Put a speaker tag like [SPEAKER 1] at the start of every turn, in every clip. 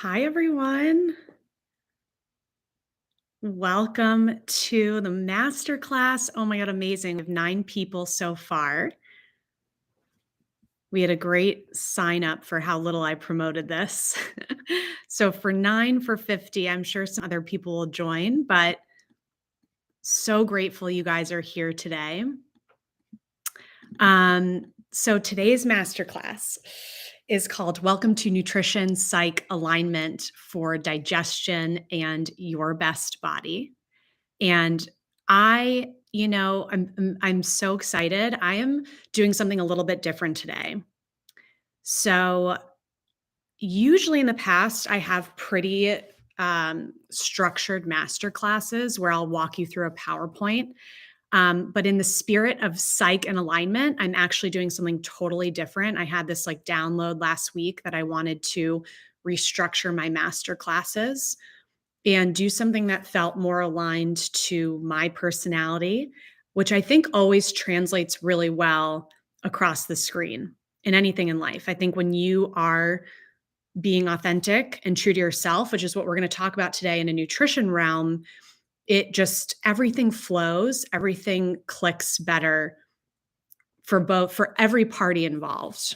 [SPEAKER 1] Hi, everyone. Welcome to the masterclass. Oh my God, amazing. We have 9 people so far. We had a great sign up for how little I promoted this. So for 9 for 50, I'm sure some other people will join, but so grateful you guys are here today. So today's masterclass is called Welcome to Nutrition, Psych, Alignment for Digestion and Your Best Body. And I'm so excited. I am doing something a little bit different today. So usually in the past, I have pretty structured master classes where I'll walk you through a PowerPoint. But in the spirit of psych and alignment, I'm actually doing something totally different. I had this like download last week that I wanted to restructure my master classes and do something that felt more aligned to my personality, which I think always translates really well across the screen in anything in life. I think when you are being authentic and true to yourself, which is what we're going to talk about today in a nutrition realm, it just everything flows, everything clicks better for every party involved.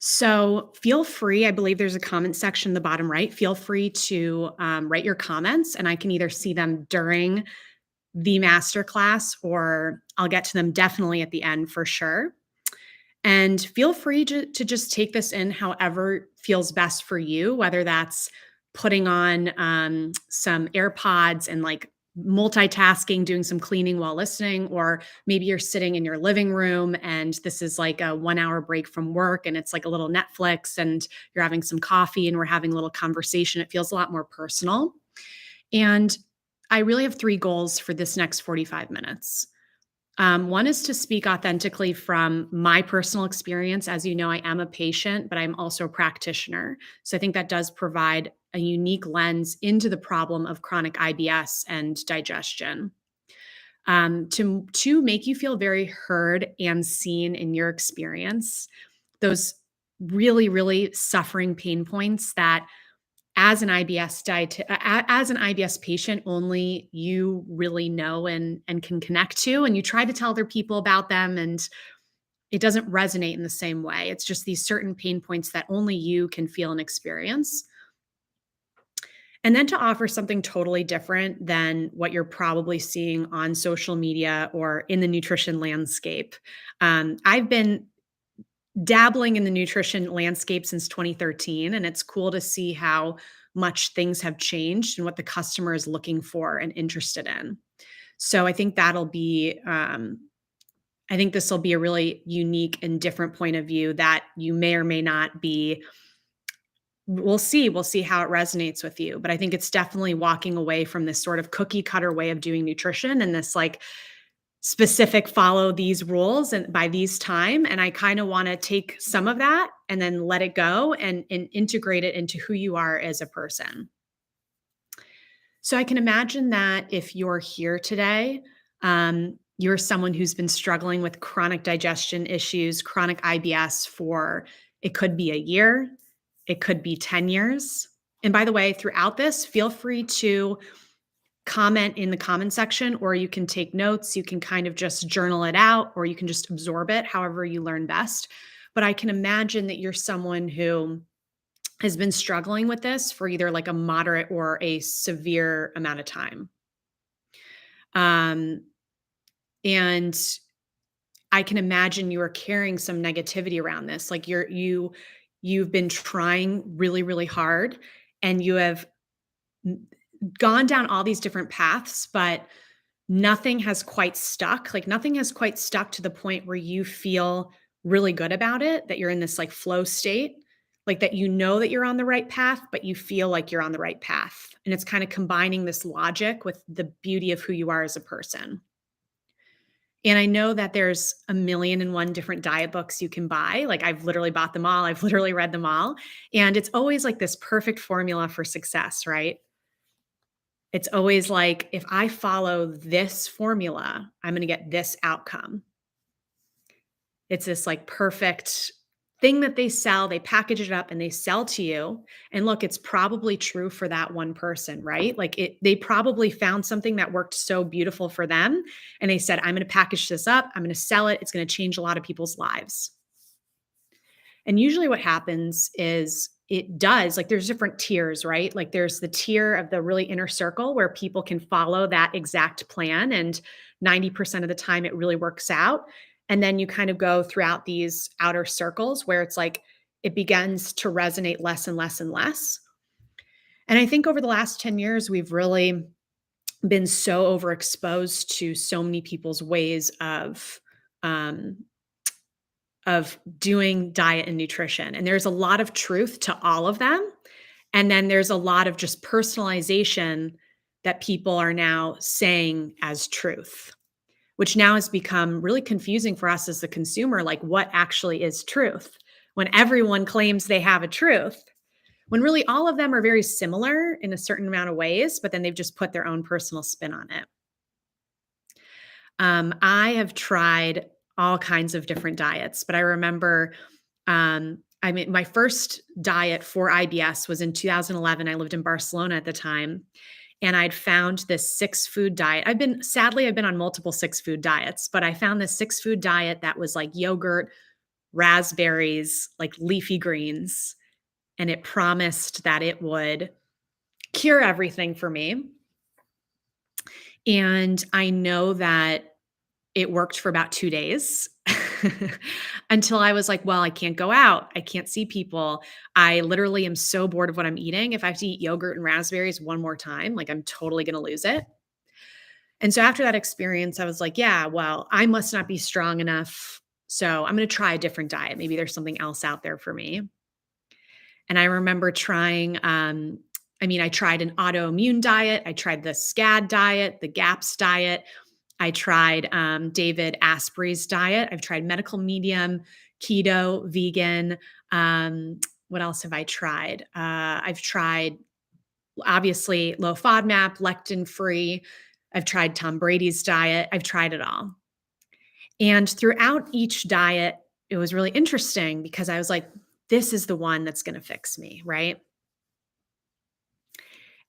[SPEAKER 1] So feel free, I believe there's a comment section in the bottom right. Feel free to write your comments, and I can either see them during the masterclass or I'll get to them definitely at the end for sure. And feel free to just take this in however feels best for you, whether that's putting on some AirPods and like multitasking, doing some cleaning while listening, or maybe you're sitting in your living room and this is like a 1 hour break from work and it's like a little Netflix and you're having some coffee and we're having a little conversation. It feels a lot more personal. And I really have 3 goals for this next 45 minutes. One is to speak authentically from my personal experience. As you know, I am a patient, but I'm also a practitioner. So I think that does provide a unique lens into the problem of chronic IBS and digestion. To make you feel very heard and seen in your experience, those really, really suffering pain points that as an IBS patient, only you really know and can connect to, and you try to tell other people about them, and it doesn't resonate in the same way. It's just these certain pain points that only you can feel and experience. And then to offer something totally different than what you're probably seeing on social media or in the nutrition landscape. I've been dabbling in the nutrition landscape since 2013, and it's cool to see how much things have changed and what the customer is looking for and interested in. So I think this will be a really unique and different point of view that you may or may not be. We'll see how it resonates with you. But I think it's definitely walking away from this sort of cookie cutter way of doing nutrition and this like specific follow these rules and by these time, and I kind of want to take some of that and then let it go and integrate it into who you are as a person. So I can imagine that if you're here today, you're someone who's been struggling with chronic digestion issues, chronic IBS for it could be a year, it could be 10 years. And by the way, throughout this, feel free to comment in the comment section, or you can take notes. You can kind of just journal it out, or you can just absorb it however you learn best. But I can imagine that you're someone who has been struggling with this for either like a moderate or a severe amount of time. Um, and I can imagine you are carrying some negativity around this. Like you've been trying really, really hard and you have gone down all these different paths, but nothing has quite stuck. Like nothing has quite stuck to the point where you feel really good about it, that you're in this like flow state, like that you know that you're on the right path, but you feel like you're on the right path. And it's kind of combining this logic with the beauty of who you are as a person. And I know that there's a million and one different diet books you can buy. Like I've literally bought them all. I've literally read them all. And it's always like this perfect formula for success, right? It's always like, if I follow this formula, I'm going to get this outcome. It's this like perfect thing that they sell, they package it up and they sell to you. And look, it's probably true for that one person, right? Like they probably found something that worked so beautiful for them. And they said, I'm going to package this up. I'm going to sell it. It's going to change a lot of people's lives. And usually what happens is it does, like there's different tiers, right? Like there's the tier of the really inner circle where people can follow that exact plan. And 90% of the time it really works out. And then you kind of go throughout these outer circles where it's like it begins to resonate less and less and less. And I think over the last 10 years, we've really been so overexposed to so many people's ways um, of doing diet and nutrition. And there's a lot of truth to all of them. And then there's a lot of just personalization that people are now saying as truth, which now has become really confusing for us as the consumer. Like, what actually is truth when everyone claims they have a truth? When really all of them are very similar in a certain amount of ways, but then they've just put their own personal spin on it. I have tried all kinds of different diets, but I remember, I mean, my first diet for IBS was in 2011. I lived in Barcelona at the time, and I'd found this 6 food diet. Sadly, I've been on multiple 6 food diets, but I found this 6 food diet that was like yogurt, raspberries, like leafy greens, and it promised that it would cure everything for me. And I know that it worked for about 2 days until I was like, well, I can't go out. I can't see people. I literally am so bored of what I'm eating. If I have to eat yogurt and raspberries one more time, like I'm totally going to lose it. And so after that experience, I was like, yeah, well, I must not be strong enough. So I'm going to try a different diet. Maybe there's something else out there for me. And I remember trying, I tried an autoimmune diet. I tried the SCAD diet, the GAPS diet. I tried David Asprey's diet. I've tried medical medium, keto, vegan. What else have I tried? I've tried, obviously, low FODMAP, lectin free. I've tried Tom Brady's diet. I've tried it all. And throughout each diet, it was really interesting because I was like, this is the one that's going to fix me, right?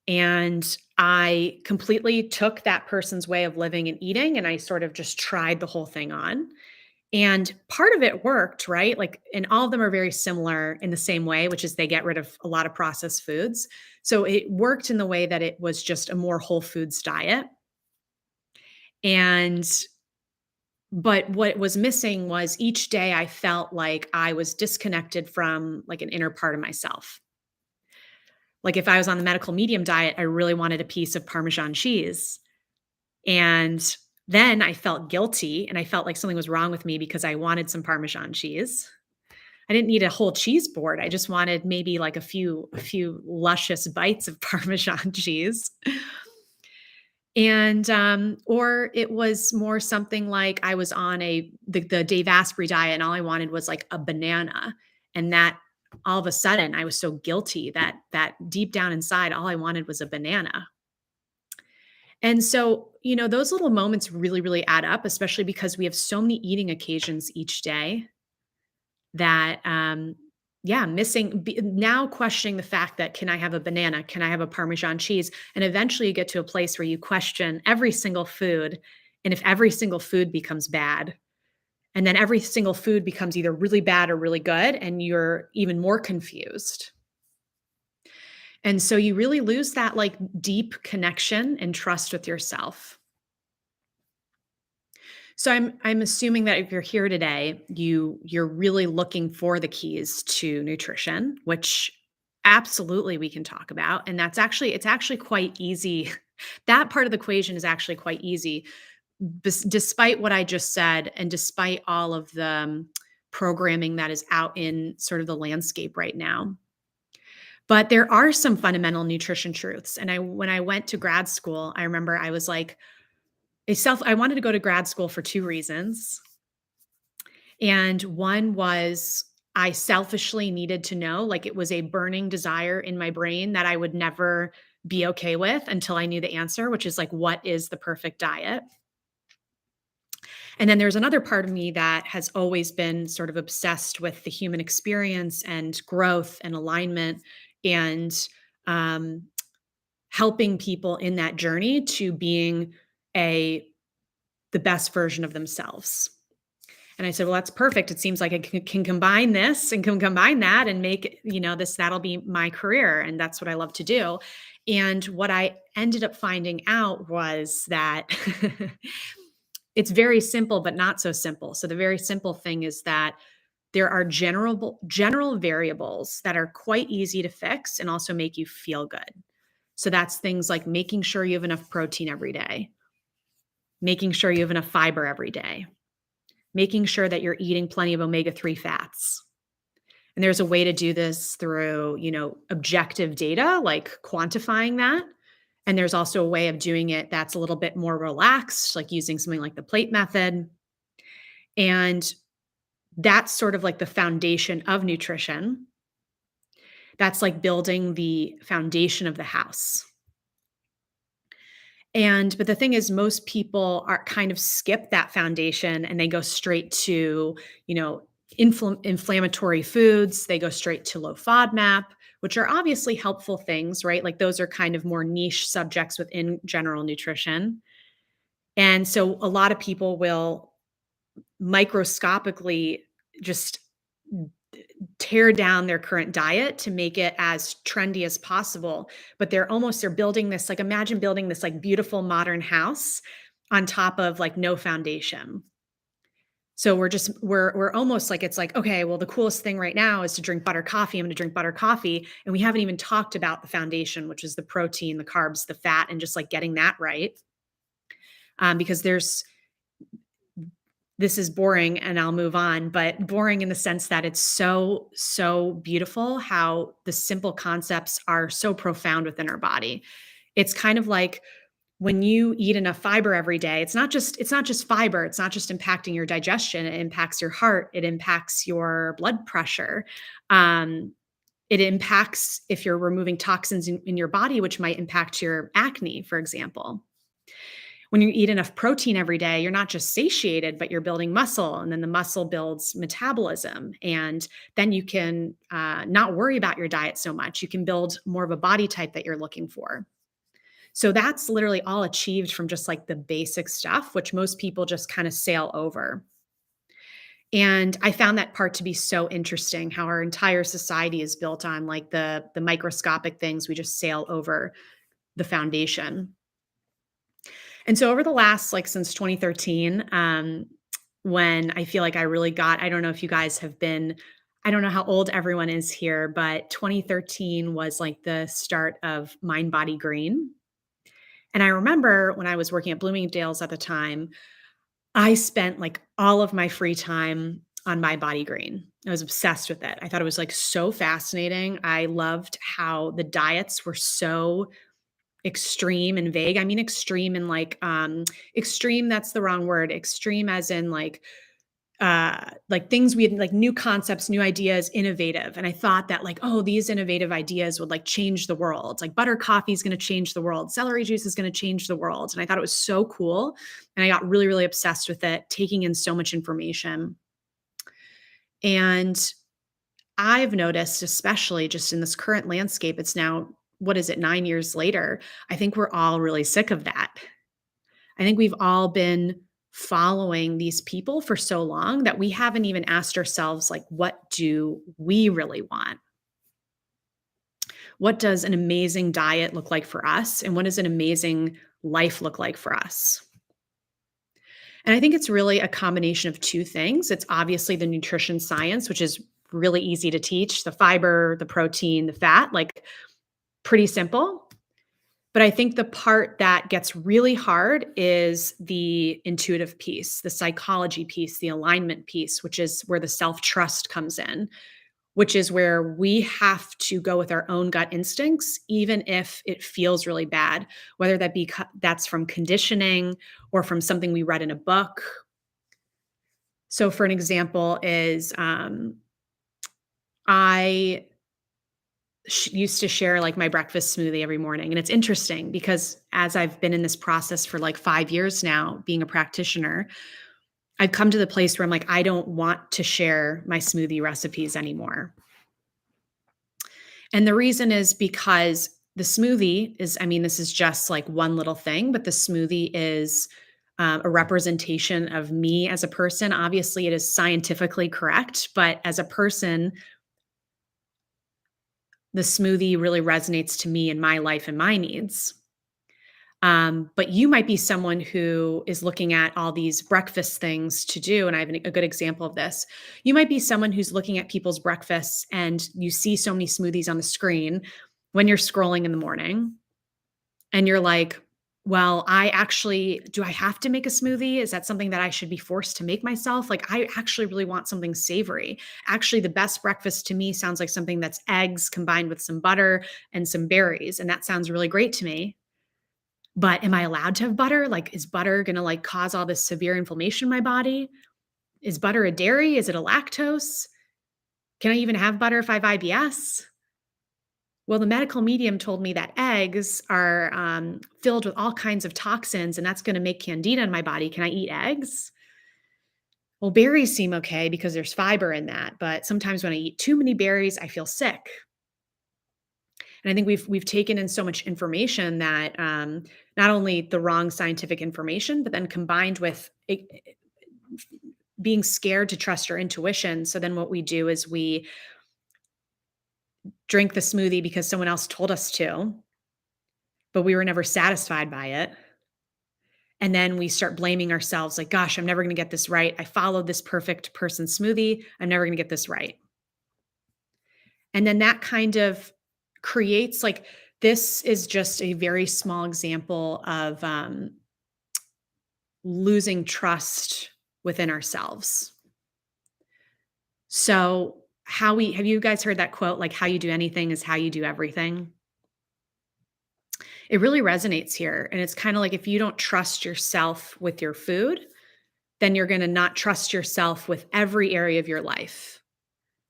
[SPEAKER 1] And I completely took that person's way of living and eating, and I sort of just tried the whole thing on. And part of it worked, right? Like, and all of them are very similar in the same way, which is they get rid of a lot of processed foods. So it worked in the way that it was just a more whole foods diet. And but what was missing was each day I felt like I was disconnected from like an inner part of myself. Like if I was on the medical medium diet, I really wanted a piece of Parmesan cheese. And then I felt guilty and I felt like something was wrong with me because I wanted some Parmesan cheese. I didn't need a whole cheese board. I just wanted maybe like a few luscious bites of Parmesan cheese. And or it was more something like I was on the Dave Asprey diet and all I wanted was like a banana. And that all of a sudden I was so guilty that deep down inside all I wanted was a banana. And so, those little moments really, really add up, especially because we have so many eating occasions each day that, now questioning the fact that can I have a banana? Can I have a Parmesan cheese? And eventually you get to a place where you question every single food. And if every single food becomes bad, and then every single food becomes either really bad or really good, and you're even more confused. And so you really lose that like deep connection and trust with yourself. So I'm assuming that if you're here today, you're really looking for the keys to nutrition, which absolutely we can talk about. And it's actually quite easy. That part of the equation is actually quite easy, despite what I just said, and despite all of the programming that is out in sort of the landscape right now. But there are some fundamental nutrition truths. And when I went to grad school, I remember I was like, I wanted to go to grad school for 2 reasons. And one was I selfishly needed to know, like it was a burning desire in my brain that I would never be okay with until I knew the answer, which is like, what is the perfect diet? And then there's another part of me that has always been sort of obsessed with the human experience and growth and alignment and um, helping people in that journey to being a the best version of themselves. And I said, well, that's perfect. It seems like I can combine this and can combine that and make, that'll be my career. And that's what I love to do. And what I ended up finding out was that it's very simple, but not so simple. So the very simple thing is that there are general variables that are quite easy to fix and also make you feel good. So that's things like making sure you have enough protein every day, making sure you have enough fiber every day, making sure that you're eating plenty of omega-3 fats. And there's a way to do this through, objective data, like quantifying that. And there's also a way of doing it that's a little bit more relaxed, like using something like the plate method. And that's sort of like the foundation of nutrition. That's like building the foundation of the house. But the thing is, most people are kind of skip that foundation and they go straight to, inflammatory foods. They go straight to low FODMAP, which are obviously helpful things, right? Like those are kind of more niche subjects within general nutrition. And so a lot of people will microscopically just tear down their current diet to make it as trendy as possible. But they're building this, like imagine building this like beautiful modern house on top of like no foundation. So we're almost like, it's like, okay, well, the coolest thing right now is to drink butter coffee. I'm going to drink butter coffee. And we haven't even talked about the foundation, which is the protein, the carbs, the fat, and just like getting that right. Because this is boring and I'll move on, but boring in the sense that it's so, so beautiful how the simple concepts are so profound within our body. It's kind of like when you eat enough fiber every day, it's not just fiber. It's not just impacting your digestion. It impacts your heart. It impacts your blood pressure. It impacts if you're removing toxins in your body, which might impact your acne, for example. When you eat enough protein every day, you're not just satiated, but you're building muscle. And then the muscle builds metabolism. And then you can not worry about your diet so much. You can build more of a body type that you're looking for. So that's literally all achieved from just like the basic stuff, which most people just kind of sail over. And I found that part to be so interesting, how our entire society is built on like the microscopic things. We just sail over the foundation. And so over the last, like since 2013, when I feel like I really I don't know if you guys have been, I don't know how old everyone is here, but 2013 was like the start of Mind Body Green. And I remember when I was working at Bloomingdale's at the time, I spent like all of my free time on My Body Green. I was obsessed with it. I thought it was like so fascinating. I loved how the diets were so extreme and vague. I mean, extreme and extreme, that's the wrong word. Extreme as in like things we had, like new concepts, new ideas, innovative. And I thought that like, oh, these innovative ideas would like change the world. Like butter coffee is going to change the world. Celery juice is going to change the world. And I thought it was so cool. And I got really, really obsessed with it, taking in so much information. And I've noticed, especially just in this current landscape, it's now, what is it, 9 years later, I think we're all really sick of that. I think we've all been following these people for so long that we haven't even asked ourselves, like, what do we really want? What does an amazing diet look like for us? And what does an amazing life look like for us? And I think it's really a combination of two things. It's obviously the nutrition science, which is really easy to teach, the fiber, the protein, the fat, like pretty simple. But I think the part that gets really hard is the intuitive piece, the psychology piece, the alignment piece, which is where the self-trust comes in, which is where we have to go with our own gut instincts, even if it feels really bad, whether that be that's from conditioning or from something we read in a book. So for an example is I used to share like my breakfast smoothie every morning. And it's interesting because as I've been in this process for like 5 years now, being a practitioner, I've come to the place where I'm like, I don't want to share my smoothie recipes anymore. And the reason is because the smoothie is, I mean, this is just like one little thing, but the smoothie is a representation of me as a person. Obviously, it is scientifically correct, but as a person, the smoothie really resonates to me in my life and my needs. But you might be someone who is looking at all these breakfast things to do. And I have a good example of this. You might be someone who's looking at people's breakfasts and you see so many smoothies on the screen when you're scrolling in the morning. And you're like, well, do I have to make a smoothie? Is that something that I should be forced to make myself? Like, I actually really want something savory. Actually, the best breakfast to me sounds like something that's eggs combined with some butter and some berries. And that sounds really great to me. But am I allowed to have butter? Like, is butter gonna, like, cause all this severe inflammation in my body? Is butter a dairy? Is it a lactose? Can I even have butter if I have IBS? Well, the medical medium told me that eggs are, filled with all kinds of toxins, and that's gonna make candida in my body. Can I eat eggs? Well, berries seem okay because there's fiber in that, but sometimes when I eat too many berries, I feel sick. And I think we've taken in so much information that, not only the wrong scientific information, but then combined with being scared to trust your intuition. So then what we do is we drink the smoothie because someone else told us to, but we were never satisfied by it. And then we start blaming ourselves like, gosh, I'm never going to get this right. I followed this perfect person smoothie. I'm never going to get this right. And then that kind of creates like, this is just a very small example of losing trust within ourselves. So, have you guys heard that quote, like, how you do anything is how you do everything? It really resonates here. And it's kind of like if you don't trust yourself with your food, then you're going to not trust yourself with every area of your life,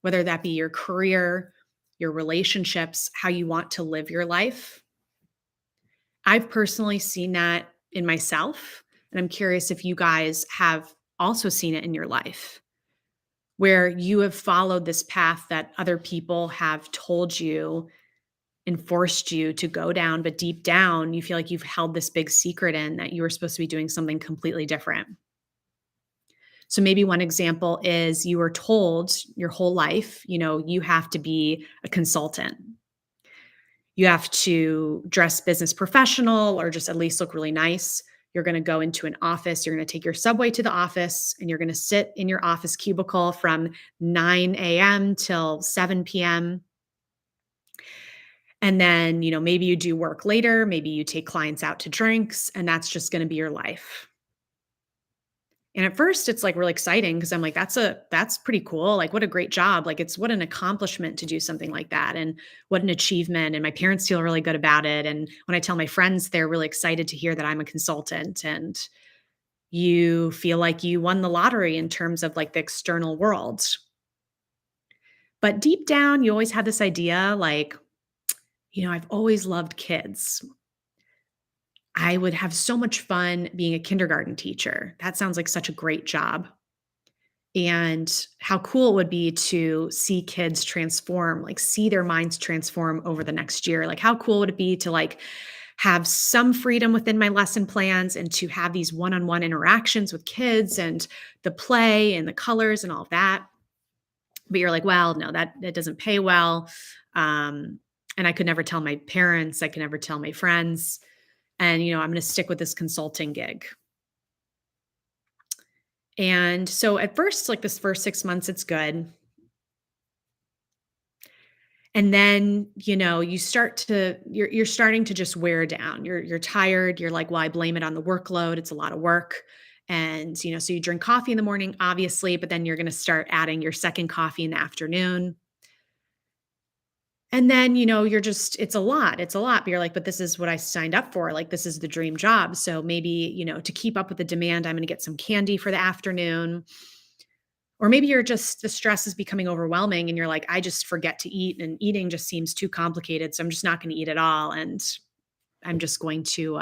[SPEAKER 1] whether that be your career, your relationships, how you want to live your life. I've personally seen that in myself. And I'm curious if you guys have also seen it in your life, where you have followed this path that other people have told you and forced you to go down, but deep down, you feel like you've held this big secret in that you were supposed to be doing something completely different. So maybe one example is you were told your whole life, you have to be a consultant. You have to dress business professional or just at least look really nice. You're going to go into an office. You're going to take your subway to the office and you're going to sit in your office cubicle from 9 a.m. till 7 p.m. And then, maybe you do work later. Maybe you take clients out to drinks and that's just going to be your life. And at first it's like really exciting because I'm like, that's pretty cool. Like what a great job. Like what an accomplishment to do something like that. And what an achievement. And my parents feel really good about it. And when I tell my friends, they're really excited to hear that I'm a consultant and you feel like you won the lottery in terms of like the external world. But deep down, you always had this idea like, I've always loved kids. I would have so much fun being a kindergarten teacher. That sounds like such a great job. And how cool it would be to see kids transform, like see their minds transform over the next year. Like how cool would it be to like have some freedom within my lesson plans and to have these one-on-one interactions with kids and the play and the colors and all of that. But you're like, well, no, that doesn't pay well. And I could never tell my parents, I could never tell my friends. And, I'm going to stick with this consulting gig. And so at first, like this first 6 months, it's good. And then, you're starting to just wear down. You're tired. You're like, well, I blame it on the workload. It's a lot of work. And, so you drink coffee in the morning, obviously, but then you're going to start adding your second coffee in the afternoon. And then, it's a lot. It's a lot. But you're like, but this is what I signed up for. Like, this is the dream job. So maybe, to keep up with the demand, I'm going to get some candy for the afternoon. Or maybe the stress is becoming overwhelming and you're like, I just forget to eat and eating just seems too complicated. So I'm just not going to eat at all. And I'm just going to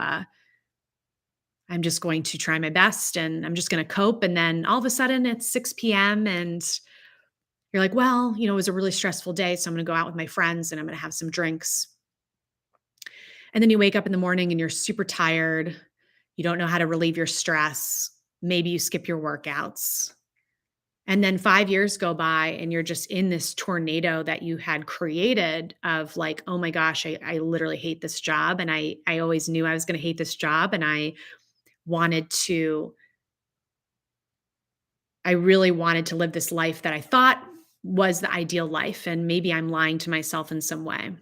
[SPEAKER 1] I'm just going to try my best and I'm just going to cope. And then all of a sudden it's 6 p.m. and you're like, well, it was a really stressful day. So I'm going to go out with my friends and I'm going to have some drinks. And then you wake up in the morning and you're super tired. You don't know how to relieve your stress. Maybe you skip your workouts. And then 5 years go by and you're just in this tornado that you had created of like, oh my gosh, I literally hate this job. And I always knew I was going to hate this job. And wanted to, I really wanted to live this life that I thought was the ideal life. And maybe I'm lying to myself in some way.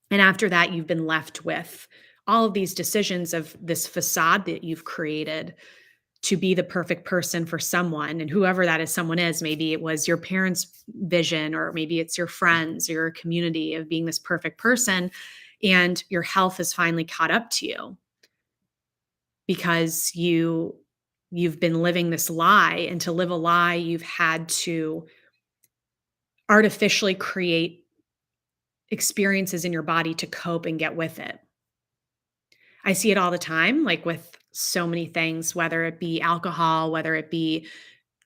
[SPEAKER 1] And after that, you've been left with all of these decisions of this facade that you've created to be the perfect person for someone. And whoever that is, someone is, maybe it was your parents' vision, or maybe it's your friends or your community of being this perfect person. And your health has finally caught up to you because you've been living this lie. And to live a lie, you've had to artificially create experiences in your body to cope and get with it. I see it all the time, like with so many things, whether it be alcohol, whether it be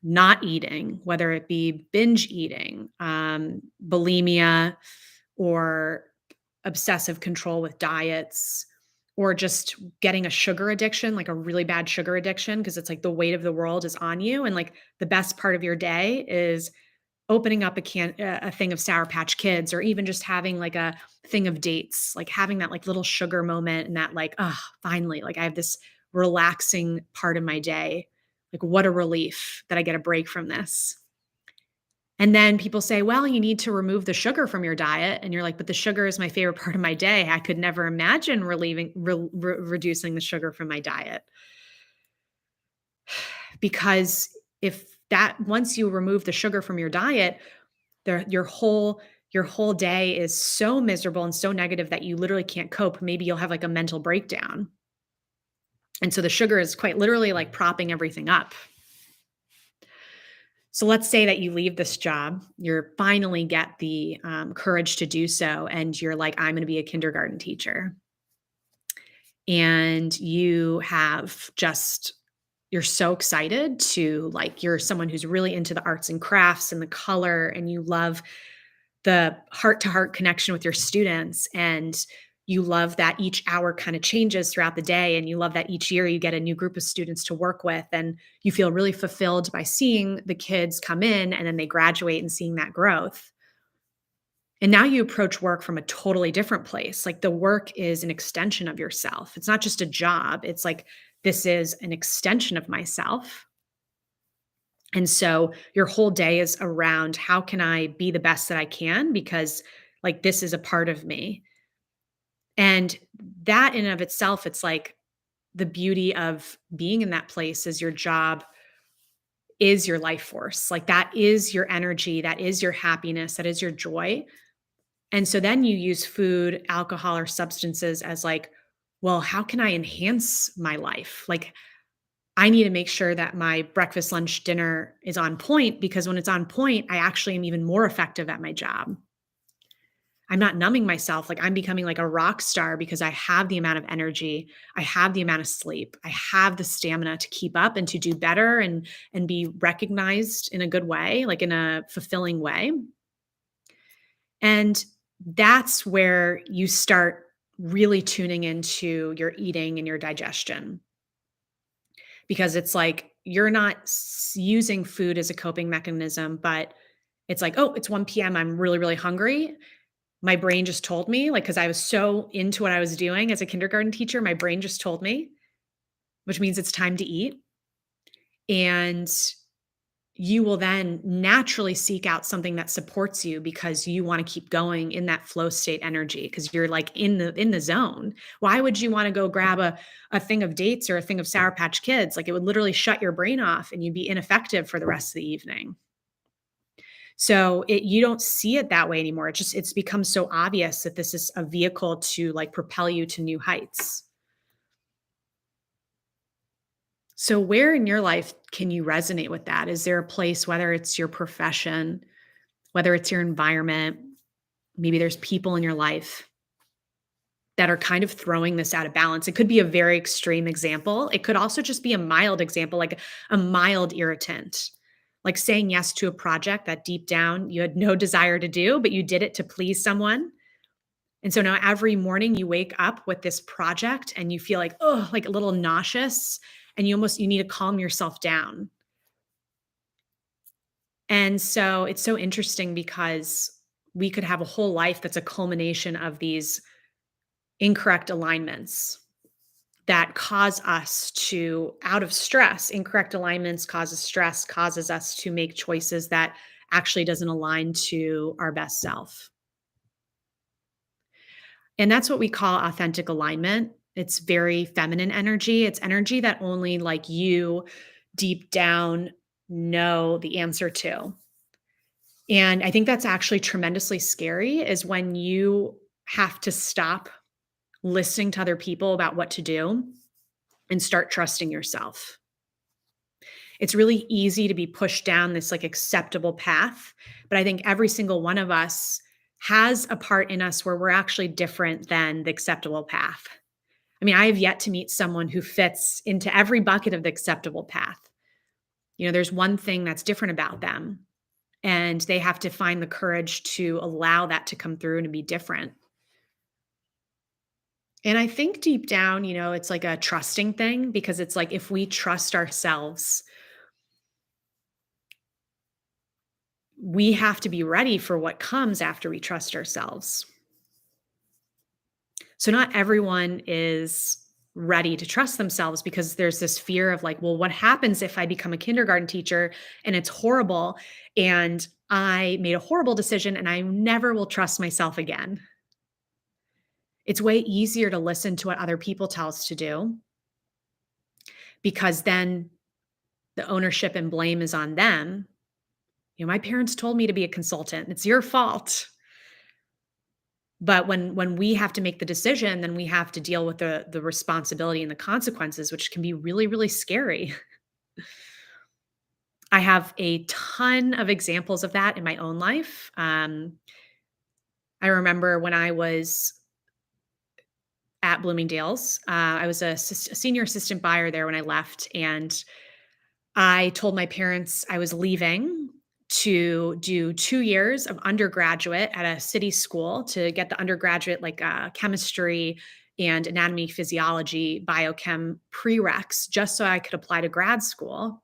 [SPEAKER 1] not eating, whether it be binge eating, bulimia, or obsessive control with diets, or just getting a sugar addiction, like a really bad sugar addiction, because it's like the weight of the world is on you. And like the best part of your day is opening up a thing of Sour Patch Kids, or even just having like a thing of dates, like having that like little sugar moment and that like, oh, finally, like I have this relaxing part of my day. Like what a relief that I get a break from this. And then people say, well, you need to remove the sugar from your diet. And you're like, but the sugar is my favorite part of my day. I could never imagine reducing the sugar from my diet. Because if that, once you remove the sugar from your diet, your whole day is so miserable and so negative that you literally can't cope. Maybe you'll have like a mental breakdown. And so the sugar is quite literally like propping everything up. So let's say that you leave this job, you're finally get the courage to do so. And you're like, I'm going to be a kindergarten teacher. And you're so excited to, like, you're someone who's really into the arts and crafts and the color, and you love the heart to heart connection with your students. And you love that each hour kind of changes throughout the day. And you love that each year you get a new group of students to work with. And you feel really fulfilled by seeing the kids come in and then they graduate and seeing that growth. And now you approach work from a totally different place. Like the work is an extension of yourself. It's not just a job. It's like, this is an extension of myself. And so your whole day is around, how can I be the best that I can? Because like, this is a part of me. And that in and of itself, it's like the beauty of being in that place is your job is your life force. Like that is your energy. That is your happiness. That is your joy. And so then you use food, alcohol, or substances as like, well, how can I enhance my life? Like, I need to make sure that my breakfast, lunch, dinner is on point, because when it's on point, I actually am even more effective at my job. I'm not numbing myself. Like I'm becoming like a rock star because I have the amount of energy. I have the amount of sleep. I have the stamina to keep up and to do better and be recognized in a good way, like in a fulfilling way. And that's where you start really tuning into your eating and your digestion, because it's like you're not using food as a coping mechanism, but it's like, oh, it's 1 p.m. I'm really, really hungry. My brain just told me, like, because I was so into what I was doing as a kindergarten teacher, my brain just told me, which means it's time to eat. And you will then naturally seek out something that supports you because you want to keep going in that flow state energy, because you're like in the zone. Why would you want to go grab a thing of dates or a thing of Sour Patch Kids? Like it would literally shut your brain off and you'd be ineffective for the rest of the evening. So you don't see it that way anymore. It's become so obvious that this is a vehicle to like propel you to new heights. So where in your life can you resonate with that? Is there a place, whether it's your profession, whether it's your environment, maybe there's people in your life that are kind of throwing this out of balance. It could be a very extreme example. It could also just be a mild example, like a mild irritant, like saying yes to a project that deep down you had no desire to do, but you did it to please someone. And so now every morning you wake up with this project and you feel like, oh, like a little nauseous, and you need to calm yourself down. And so it's so interesting because we could have a whole life that's a culmination of these incorrect alignments that cause us to, out of stress, incorrect alignments causes stress, causes us to make choices that actually doesn't align to our best self. And that's what we call authentic alignment. It's very feminine energy. It's energy that only like you deep down know the answer to. And I think that's actually tremendously scary is when you have to stop listening to other people about what to do and start trusting yourself. It's really easy to be pushed down this like acceptable path, but I think every single one of us has a part in us where we're actually different than the acceptable path. I mean, I have yet to meet someone who fits into every bucket of the acceptable path. There's one thing that's different about them, and they have to find the courage to allow that to come through and to be different. And I think deep down, it's like a trusting thing because it's like if we trust ourselves, we have to be ready for what comes after we trust ourselves. So not everyone is ready to trust themselves because there's this fear of like, well, what happens if I become a kindergarten teacher and it's horrible and I made a horrible decision and I never will trust myself again? It's way easier to listen to what other people tell us to do because then the ownership and blame is on them. My parents told me to be a consultant. It's your fault. But when we have to make the decision, then we have to deal with the responsibility and the consequences, which can be really, really scary. I have a ton of examples of that in my own life. I remember when I was at Bloomingdale's, I was a senior assistant buyer there when I left, and I told my parents I was leaving to do 2 years of undergraduate at a city school to get the undergraduate, like, chemistry and anatomy, physiology, biochem prereqs, just so I could apply to grad school.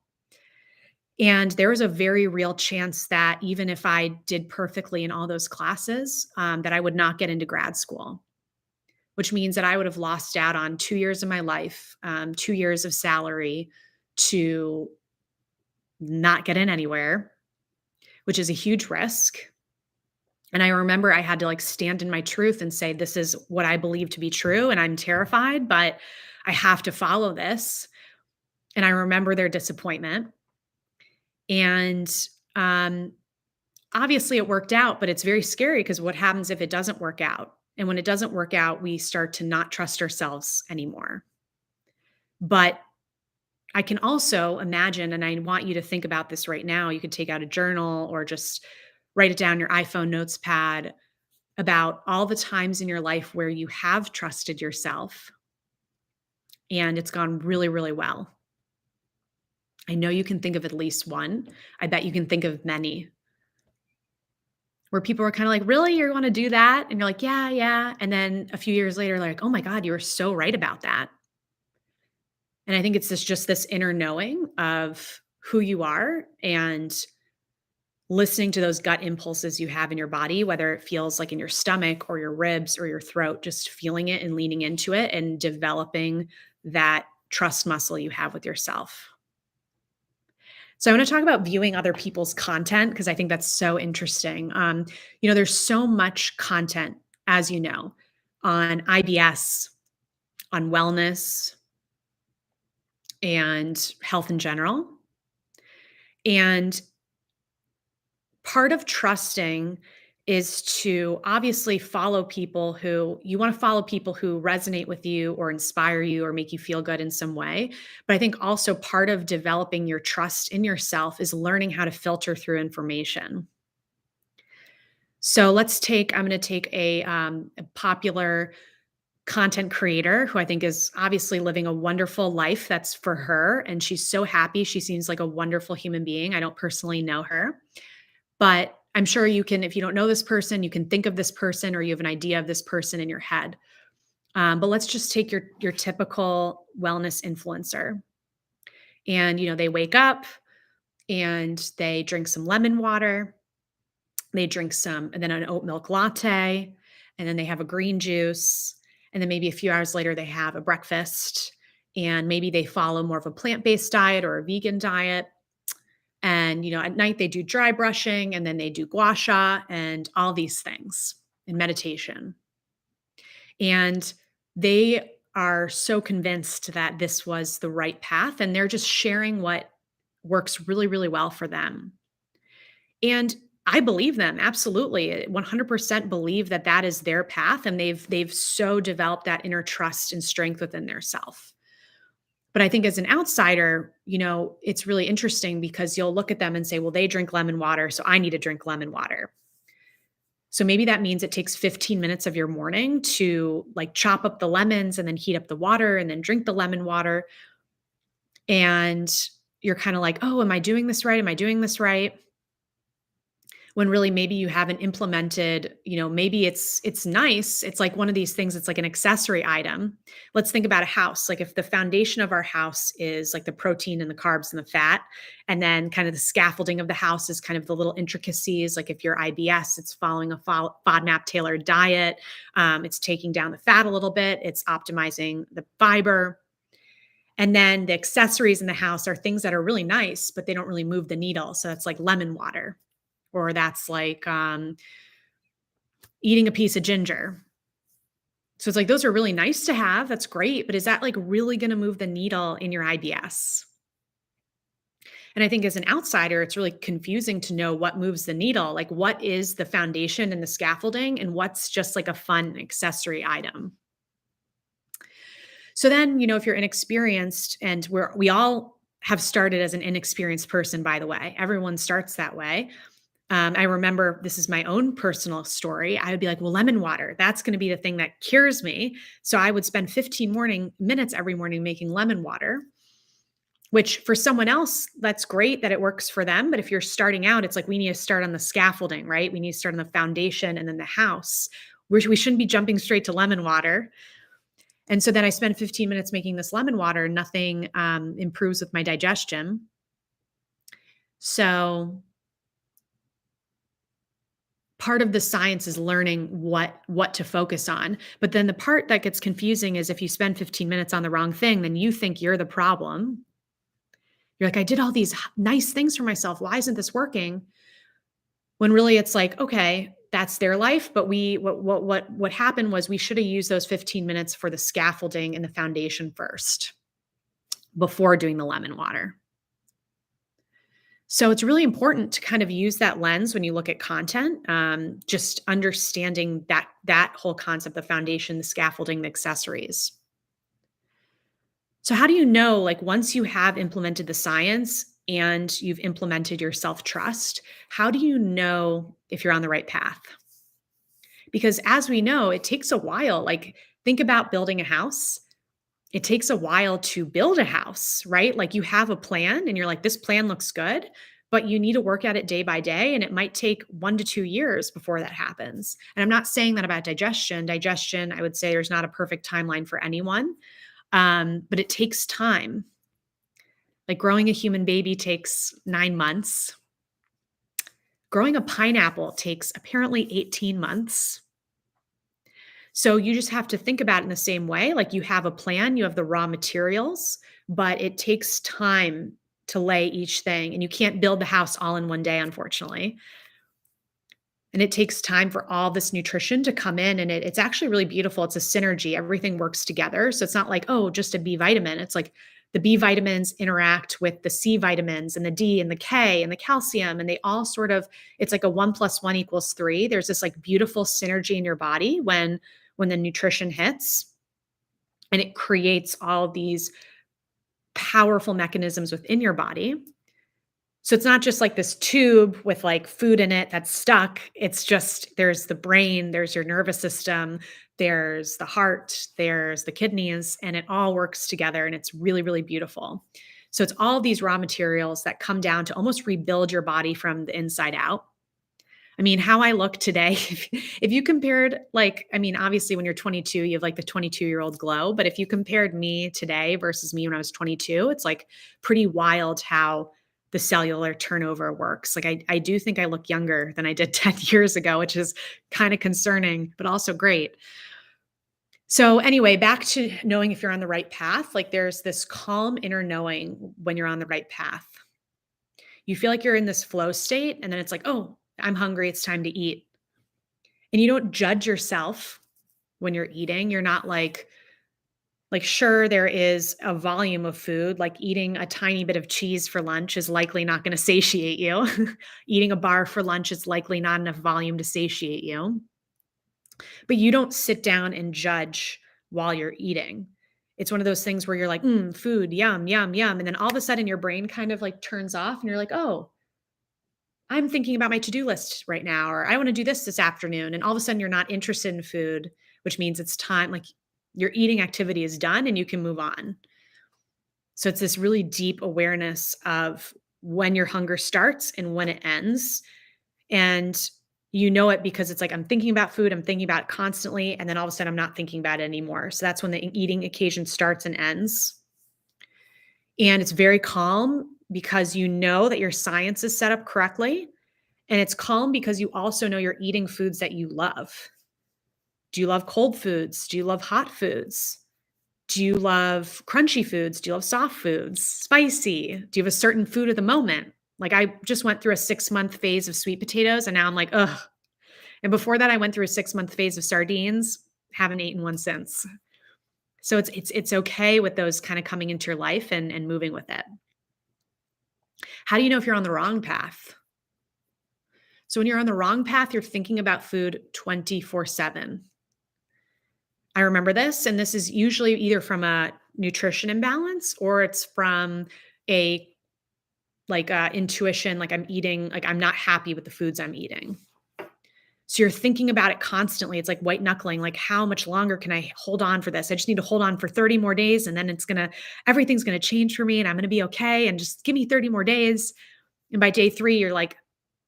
[SPEAKER 1] And there was a very real chance that even if I did perfectly in all those classes, that I would not get into grad school, which means that I would have lost out on 2 years of my life, 2 years of salary to not get in anywhere, which is a huge risk. And I remember I had to like stand in my truth and say, this is what I believe to be true. And I'm terrified, but I have to follow this. And I remember their disappointment. And obviously it worked out, but it's very scary because what happens if it doesn't work out? And when it doesn't work out, we start to not trust ourselves anymore. But I can also imagine, and I want you to think about this right now. You could take out a journal or just write it down your iPhone notes pad about all the times in your life where you have trusted yourself and it's gone really, really well. I know you can think of at least one. I bet you can think of many where people are kind of like, really, you want to do that? And you're like, yeah, yeah. And then a few years later, like, oh my God, you were so right about that. And I think it's just this inner knowing of who you are and listening to those gut impulses you have in your body, whether it feels like in your stomach or your ribs or your throat, just feeling it and leaning into it and developing that trust muscle you have with yourself. So I want to talk about viewing other people's content because I think that's so interesting. There's so much content, as you know, on IBS, on wellness, and health in general. And part of trusting is to obviously follow people who you want to follow people who resonate with you or inspire you or make you feel good in some way. But I think also part of developing your trust in yourself is learning how to filter through information. So I'm going to take a popular content creator who I think is obviously living a wonderful life that's for her, and she's so happy. She seems like a wonderful human being. I don't personally know her, but I'm sure you can, if you don't know this person, you can think of this person or you have an idea of this person in your head. But let's just take your typical wellness influencer. And they wake up and they drink some lemon water, they drink some and then an oat milk latte, and then they have a green juice, and then maybe a few hours later they have a breakfast, and maybe they follow more of a plant-based diet or a vegan diet. And at night they do dry brushing, and then they do gua sha and all these things and meditation. And they are so convinced that this was the right path, and they're just sharing what works really, really well for them. And I believe them, absolutely. 100% believe that that is their path, and they've so developed that inner trust and strength within their self. But I think as an outsider, it's really interesting because you'll look at them and say, well, they drink lemon water, so I need to drink lemon water. So maybe that means it takes 15 minutes of your morning to like chop up the lemons and then heat up the water and then drink the lemon water. And you're kind of like, oh, am I doing this right? Am I doing this right? When really maybe you haven't implemented, maybe it's nice. It's like one of these things, it's like an accessory item. Let's think about a house. Like if the foundation of our house is like the protein and the carbs and the fat, and then kind of the scaffolding of the house is kind of the little intricacies. Like if you're IBS, it's following a FODMAP tailored diet. It's taking down the fat a little bit. It's optimizing the fiber. And then the accessories in the house are things that are really nice, but they don't really move the needle. So it's like lemon water, or that's like eating a piece of ginger. So it's like, those are really nice to have. That's great. But is that like really going to move the needle in your IBS? And I think as an outsider, it's really confusing to know what moves the needle. Like what is the foundation and the scaffolding, and what's just like a fun accessory item? So then, if you're inexperienced, and we all have started as an inexperienced person, by the way, everyone starts that way. I remember, this is my own personal story. I would be like, well, lemon water, that's going to be the thing that cures me. So I would spend 15 minutes every morning making lemon water, which for someone else, that's great that it works for them. But if you're starting out, it's like, we need to start on the scaffolding, right? We need to start on the foundation and then the house. We shouldn't be jumping straight to lemon water. And so then I spend 15 minutes making this lemon water. Nothing improves with my digestion. So part of the science is learning what to focus on. But then the part that gets confusing is if you spend 15 minutes on the wrong thing, then you think you're the problem. You're like, I did all these nice things for myself. Why isn't this working? When really it's like, okay, that's their life. But what happened was we should have used those 15 minutes for the scaffolding and the foundation first before doing the lemon water. So it's really important to kind of use that lens when you look at content, just understanding that whole concept, the foundation, the scaffolding, the accessories. So how do you know, like once you have implemented the science and you've implemented your self-trust, how do you know if you're on the right path? Because as we know, it takes a while. Like think about building a house. It takes a while to build a house, right? Like you have a plan and you're like, this plan looks good, but you need to work at it day by day. And it might take 1 to 2 years before that happens. And I'm not saying that about digestion. Digestion, I would say there's not a perfect timeline for anyone, but it takes time. Like growing a human baby takes 9 months. Growing a pineapple takes apparently 18 months. So you just have to think about it in the same way. Like you have a plan, you have the raw materials, but it takes time to lay each thing. And you can't build the house all in one day, unfortunately. And it takes time for all this nutrition to come in. And it's actually really beautiful. It's a synergy. Everything works together. So it's not like, oh, just a B vitamin. It's like the B vitamins interact with the C vitamins and the D and the K and the calcium. And they all sort of, it's like a 1 + 1 = 3. There's this like beautiful synergy in your body when the nutrition hits, and it creates all these powerful mechanisms within your body. So it's not just like this tube with like food in it that's stuck. It's just there's the brain, there's your nervous system, there's the heart, there's the kidneys, and it all works together and it's really, really beautiful. So it's all these raw materials that come down to almost rebuild your body from the inside out. I mean, how I look today, if you compared, like, I mean, obviously when you're 22, you have like the 22-year-old glow. But if you compared me today versus me when I was 22, it's like pretty wild how the cellular turnover works. Like, I do think I look younger than I did 10 years ago, which is kind of concerning, but also great. So, anyway, back to knowing if you're on the right path, like, there's this calm inner knowing when you're on the right path. You feel like you're in this flow state, and then it's like, oh, I'm hungry. It's time to eat. And you don't judge yourself when you're eating. You're not like sure there is a volume of food, like eating a tiny bit of cheese for lunch is likely not going to satiate you. Eating a bar for lunch is likely not enough volume to satiate you. But you don't sit down and judge while you're eating. It's one of those things where you're like, food, yum, yum, yum. And then all of a sudden your brain kind of like turns off and you're like, oh, I'm thinking about my to-do list right now, or I want to do this afternoon. And all of a sudden you're not interested in food, which means it's time, like your eating activity is done and you can move on. So it's this really deep awareness of when your hunger starts and when it ends. And you know it because it's like, I'm thinking about food, I'm thinking about it constantly. And then all of a sudden I'm not thinking about it anymore. So that's when the eating occasion starts and ends. And it's very calm because you know that your science is set up correctly. And it's calm because you also know you're eating foods that you love. Do you love cold foods? Do you love hot foods? Do you love crunchy foods? Do you love soft foods? Spicy? Do you have a certain food of the moment? Like I just went through a 6-month phase of sweet potatoes and now I'm like, ugh. And before that, I went through a 6-month phase of sardines. Haven't eaten one since. So it's okay with those kind of coming into your life and moving with it. How do you know if you're on the wrong path? So when you're on the wrong path, you're thinking about food 24/7. I remember this, and this is usually either from a nutrition imbalance or it's from a intuition, like I'm eating, like I'm not happy with the foods I'm eating. So you're thinking about it constantly. It's like white knuckling, like how much longer can I hold on for this? I just need to hold on for 30 more days and then everything's going to change for me and I'm going to be okay. And just give me 30 more days. And by day 3, you're like,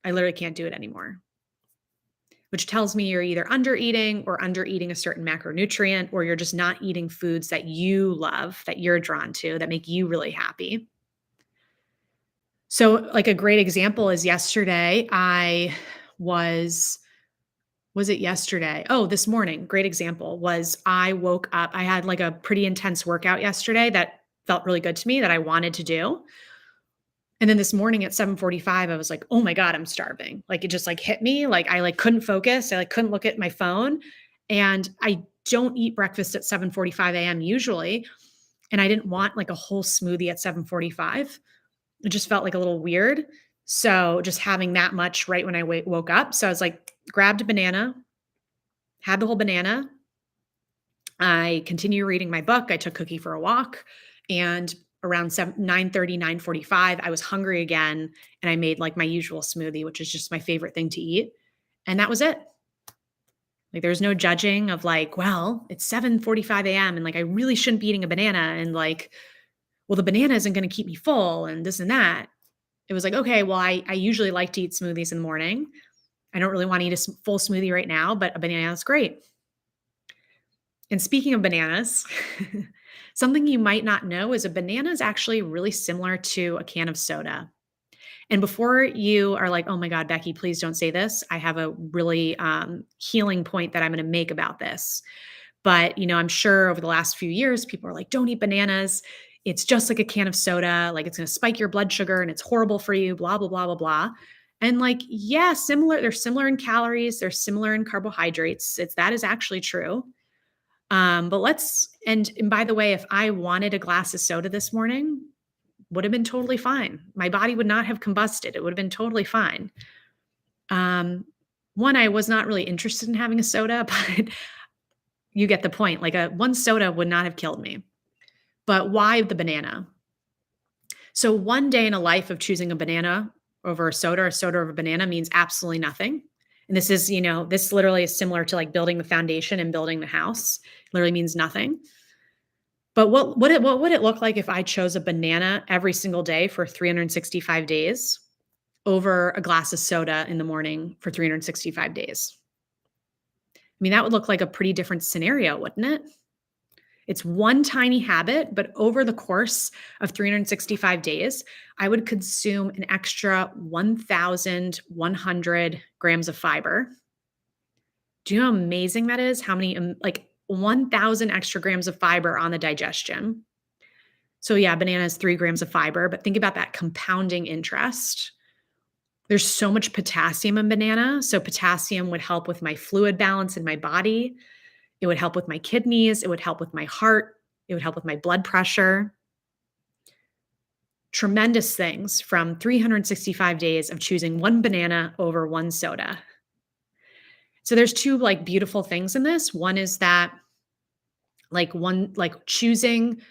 [SPEAKER 1] I literally can't do it anymore, which tells me you're either under eating or under eating a certain macronutrient, or you're just not eating foods that you love, that you're drawn to, that make you really happy. So like a great example is yesterday, was it yesterday? Oh, this morning. Great example was I woke up. I had like a pretty intense workout yesterday that felt really good to me that I wanted to do. And then this morning at 7:45, I was like, "Oh my God, I'm starving." Like it just like hit me. Like I like couldn't focus. I like couldn't look at my phone. And I don't eat breakfast at 7:45 a.m. usually. And I didn't want like a whole smoothie at 7:45. It just felt like a little weird. So just having that much right when I woke up. So I was like, grabbed a banana, had the whole banana. I continue reading my book. I took Cookie for a walk, and around 9:30, 9:45, I was hungry again, and I made like my usual smoothie, which is just my favorite thing to eat. And that was it. Like there's no judging of like, well, it's 7:45 a.m. and like I really shouldn't be eating a banana, and like, well, the banana isn't going to keep me full and this and that. It was like, okay, well, I usually like to eat smoothies in the morning. I don't really want to eat a full smoothie right now, but a banana is great. And speaking of bananas, something you might not know is a banana is actually really similar to a can of soda. And before you are like, oh my God, Becky, please don't say this, I have a really healing point that I'm going to make about this. But, I'm sure over the last few years, people are like, don't eat bananas. It's just like a can of soda. Like it's going to spike your blood sugar and it's horrible for you, blah, blah, blah, blah, blah. And like, yeah, they're similar in calories. They're similar in carbohydrates. That is actually true. And by the way, if I wanted a glass of soda this morning, would have been totally fine. My body would not have combusted. It would have been totally fine. One, I was not really interested in having a soda, but you get the point. Like one soda would not have killed me. But why the banana? So one day in a life of choosing a banana over a soda over a banana means absolutely nothing. And this is, this literally is similar to like building the foundation and building the house. Literally means nothing. But what would it look like if I chose a banana every single day for 365 days over a glass of soda in the morning for 365 days? I mean, that would look like a pretty different scenario, wouldn't it? It's one tiny habit, but over the course of 365 days, I would consume an extra 1,100 grams of fiber. Do you know how amazing that is? How many, like 1,000 extra grams of fiber on the digestion. So, yeah, banana is 3 grams of fiber, but think about that compounding interest. There's so much potassium in banana. So, potassium would help with my fluid balance in my body. It would help with my kidneys. It would help with my heart. It would help with my blood pressure. Tremendous things from 365 days of choosing one banana over one soda. So there's two like beautiful things in this. One is that like choosing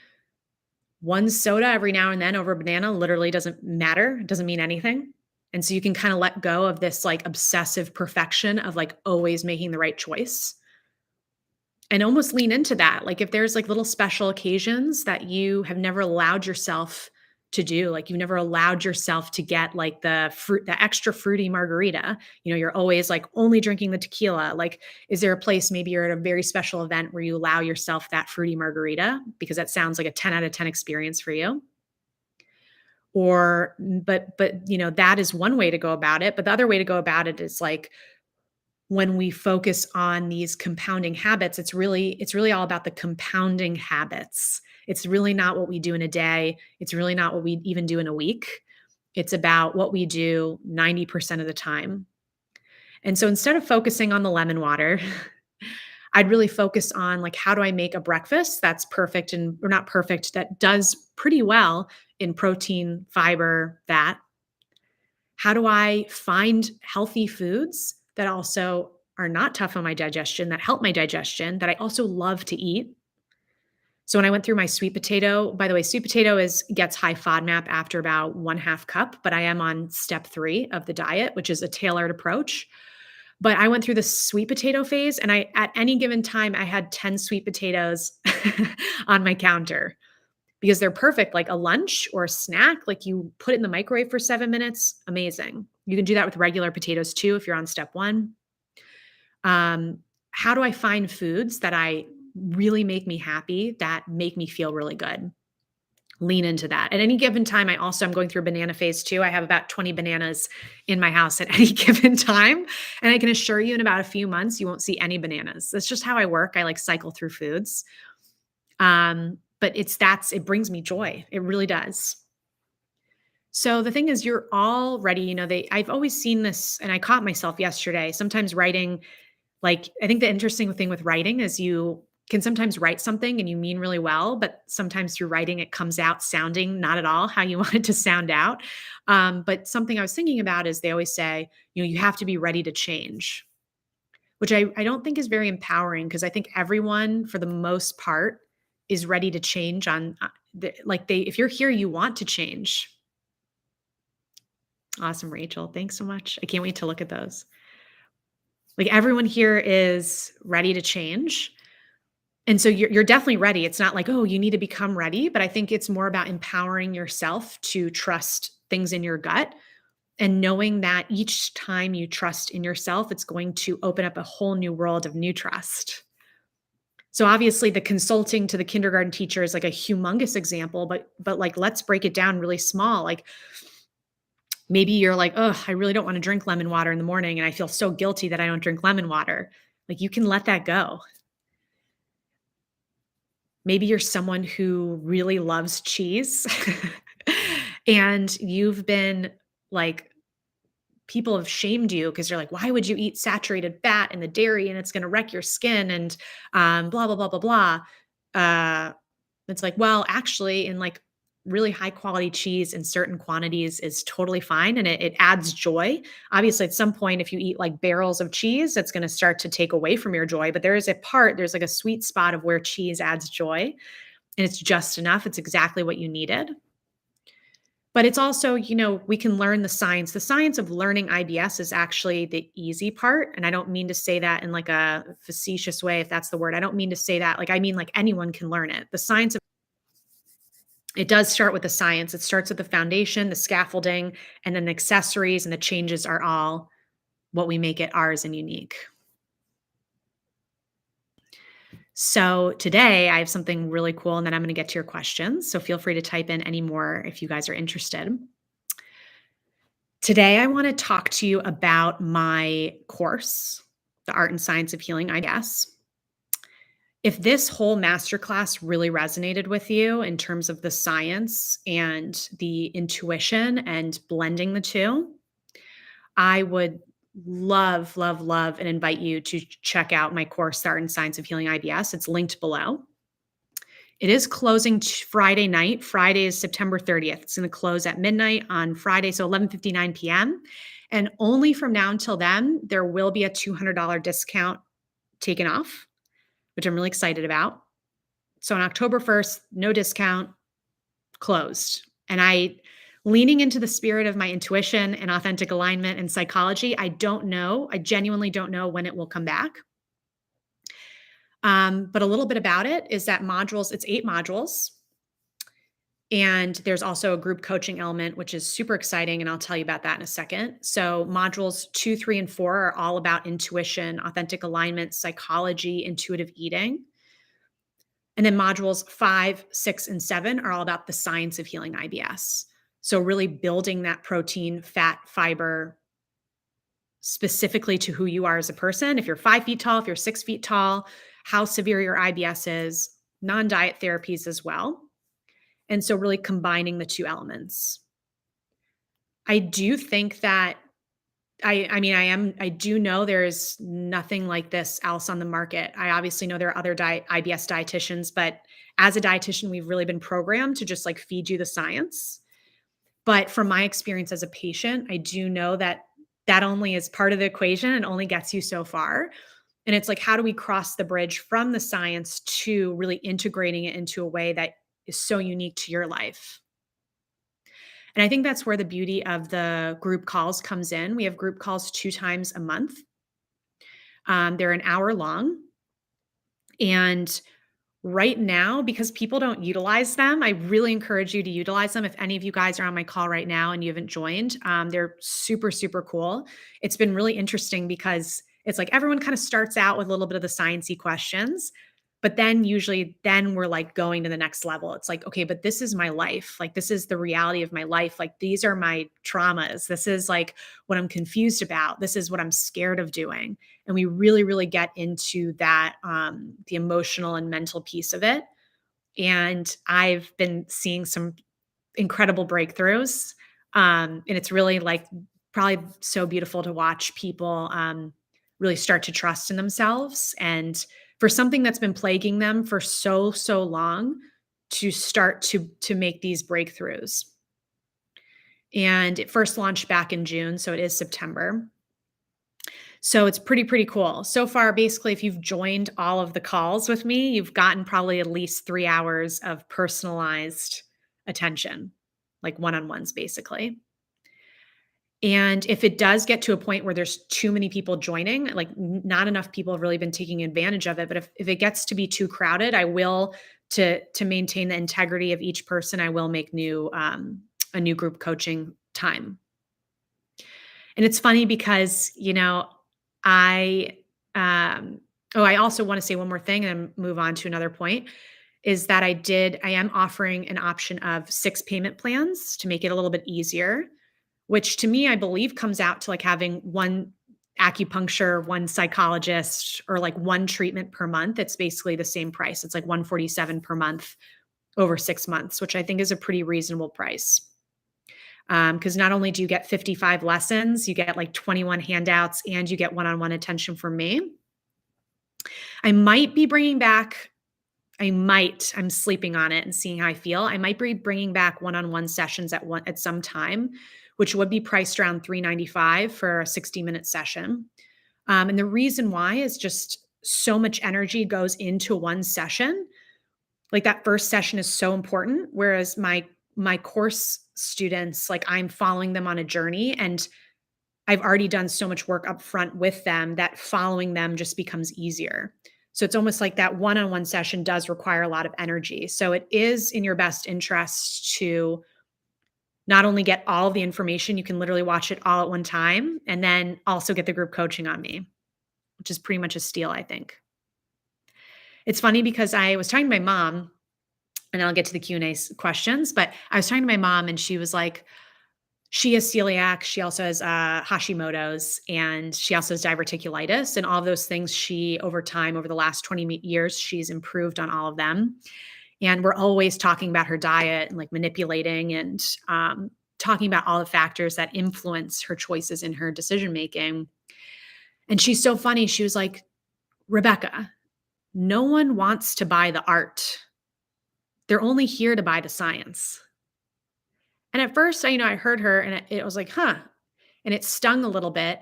[SPEAKER 1] one soda every now and then over a banana literally doesn't matter. It doesn't mean anything. And so you can kind of let go of this like obsessive perfection of like always making the right choice. And almost lean into that. Like if there's like little special occasions that you have never allowed yourself to do, like you've never allowed yourself to get like the extra fruity margarita, you're always like only drinking the tequila. Like, is there a place, maybe you're at a very special event where you allow yourself that fruity margarita because that sounds like a 10 out of 10 experience for you? Or, but, that is one way to go about it. But the other way to go about it is like, when we focus on these compounding habits, it's really all about the compounding habits. It's really not what we do in a day. It's really not what we even do in a week. It's about what we do 90% of the time. And so instead of focusing on the lemon water, I'd really focus on like, how do I make a breakfast that's perfect and or not perfect, that does pretty well in protein, fiber, fat. How do I find healthy foods that also are not tough on my digestion, that help my digestion, that I also love to eat? So when I went through my sweet potato, by the way, sweet potato gets high FODMAP after about 1/2 cup, but I am on step 3 of the diet, which is a tailored approach. But I went through the sweet potato phase, and at any given time, I had 10 sweet potatoes on my counter because they're perfect, like a lunch or a snack. Like you put it in the microwave for 7 minutes, amazing. You can do that with regular potatoes too if you're on step 1. How do I find foods that I really make me happy, that make me feel really good? Lean into that. At any given time, I'm going through a banana phase too. I have about 20 bananas in my house at any given time. And I can assure you in about a few months, you won't see any bananas. That's just how I work. I like cycle through foods. But it brings me joy. It really does. So the thing is, you're all ready. I've always seen this, and I caught myself yesterday. Sometimes writing, like, I think the interesting thing with writing is you can sometimes write something and you mean really well, but sometimes through writing, it comes out sounding not at all how you want it to sound out. But something I was thinking about is they always say, you have to be ready to change, which I don't think is very empowering because I think everyone, for the most part, is ready to change if you're here, you want to change. Awesome, Rachel. Thanks so much. I can't wait to look at those. Like everyone here is ready to change. And so you're definitely ready. It's not like, oh, you need to become ready, but I think it's more about empowering yourself to trust things in your gut and knowing that each time you trust in yourself, it's going to open up a whole new world of new trust. So obviously the consulting to the kindergarten teacher is like a humongous example, but like, let's break it down really small. Like maybe you're like, oh, I really don't want to drink lemon water in the morning. And I feel so guilty that I don't drink lemon water. Like you can let that go. Maybe you're someone who really loves cheese and you've been like, people have shamed you because you're like, why would you eat saturated fat and the dairy and it's going to wreck your skin and blah, blah, blah, blah, blah. It's like, well, actually, in like really high quality cheese in certain quantities is totally fine. And it adds joy. Obviously, at some point, if you eat like barrels of cheese, it's going to start to take away from your joy. But there's like a sweet spot of where cheese adds joy and it's just enough. It's exactly what you needed. But it's also, we can learn the science. The science of learning IBS is actually the easy part. And I don't mean to say that in like a facetious way, if that's the word. I don't mean to say that. Like, I mean, like anyone can learn it. The science of it does start with the science. It starts with the foundation, the scaffolding, and then the accessories and the changes are all what we make it ours and unique. So today I have something really cool, and then I'm going to get to your questions. So feel free to type in any more if you guys are interested. Today I want to talk to you about my course, The Art and Science of Healing, I guess. If this whole masterclass really resonated with you in terms of the science and the intuition and blending the two, I would love, love, love, and invite you to check out my course, The Art and Science of Healing IBS. It's linked below. It is closing Friday night. Friday is September 30th. It's going to close at midnight on Friday, so 11:59 p.m. And only from now until then, there will be a $200 discount taken off, which I'm really excited about. So on October 1st, no discount, closed. And leaning into the spirit of my intuition and authentic alignment and psychology, I don't know. I genuinely don't know when it will come back. But a little bit about it is that it's 8 modules. And there's also a group coaching element, which is super exciting. And I'll tell you about that in a second. So modules 2, 3, and 4 are all about intuition, authentic alignment, psychology, intuitive eating. And then modules 5, 6, and 7 are all about the science of healing IBS. So really building that protein, fat, fiber, specifically to who you are as a person. If you're 5 feet tall, if you're 6 feet tall, how severe your IBS is, non-diet therapies as well. And so really combining the two elements. I do think that I do know there's nothing like this else on the market. I obviously know there are other IBS dietitians, but as a dietitian, we've really been programmed to just like feed you the science. But from my experience as a patient, I do know that only is part of the equation and only gets you so far. And it's like, how do we cross the bridge from the science to really integrating it into a way that is so unique to your life? And I think that's where the beauty of the group calls comes in. We have group calls 2 times a month. They're an hour long. And right now, because people don't utilize them, I really encourage you to utilize them. If any of you guys are on my call right now and you haven't joined, they're super, super cool. It's been really interesting because it's like everyone kind of starts out with a little bit of the sciencey questions, but then we're like going to the next level. It's like, okay, but this is my life. Like, this is the reality of my life. Like, these are my traumas. This is like what I'm confused about. This is what I'm scared of doing. And we really, really get into that, the emotional and mental piece of it. And I've been seeing some incredible breakthroughs. And it's really like probably so beautiful to watch people really start to trust in themselves, and for something that's been plaguing them for so, so long to start to make these breakthroughs. And it first launched back in June, so it is September. So it's pretty cool. So far, basically, if you've joined all of the calls with me, you've gotten probably at least 3 hours of personalized attention, like one-on-ones, basically. And if it does get to a point where there's too many people joining, like not enough people have really been taking advantage of it. But if it gets to be too crowded, I will, to maintain the integrity of each person, I will make a new group coaching time. And it's funny because, I I also want to say one more thing and move on to another point, is that I am offering an option of 6 payment plans to make it a little bit easier, which to me, I believe comes out to like having 1 acupuncture, 1 psychologist, or like 1 treatment per month. It's basically the same price. It's like $147 per month over 6 months, which I think is a pretty reasonable price. Because not only do you get 55 lessons, you get like 21 handouts and you get one-on-one attention from me. I'm sleeping on it and seeing how I feel. I might be bringing back one-on-one sessions at some time, which would be priced around $395 for a 60-minute session. And the reason why is just so much energy goes into one session. Like that first session is so important. Whereas my my course students, like I'm following them on a journey and I've already done so much work up front with them that following them just becomes easier. So it's almost like that one-on-one session does require a lot of energy. So it is in your best interest to not only get all of the information, you can literally watch it all at one time, and then also get the group coaching on me, which is pretty much a steal, I think. It's funny because I was talking to my mom, and I'll get to the Q&A questions, but I was talking to my mom and she was like, she has celiac. She also has Hashimoto's, and she also has diverticulitis. And all of those things, she, over time, over the last 20 years, she's improved on all of them. And we're always talking about her diet and like manipulating and talking about all the factors that influence her choices in her decision making. And she's so funny. She was like, Rebecca, no one wants to buy the art. They're only here to buy the science. And at first, I heard her and it was like, huh. And it stung a little bit.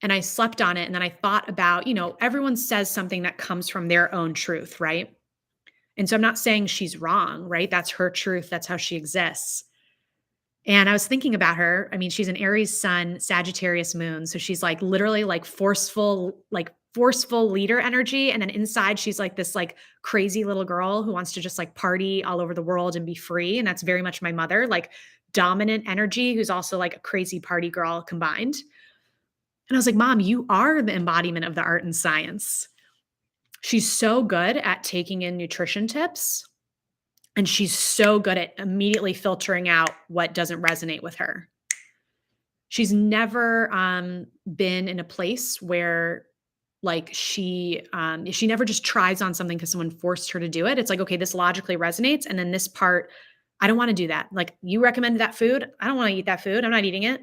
[SPEAKER 1] And I slept on it. And then I thought about, everyone says something that comes from their own truth, right? And so I'm not saying she's wrong, right? That's her truth. That's how she exists. And I was thinking about her. I mean, she's an Aries sun, Sagittarius moon. So she's like literally like forceful leader energy. And then inside she's like this like crazy little girl who wants to just like party all over the world and be free. And that's very much my mother, like dominant energy, who's also like a crazy party girl combined. And I was like, Mom, you are the embodiment of the art and science. She's so good at taking in nutrition tips. And she's so good at immediately filtering out what doesn't resonate with her. She's never been in a place where like she never just tries on something because someone forced her to do it. It's like, okay, this logically resonates. And then this part, I don't want to do that. Like you recommended that food. I don't want to eat that food. I'm not eating it.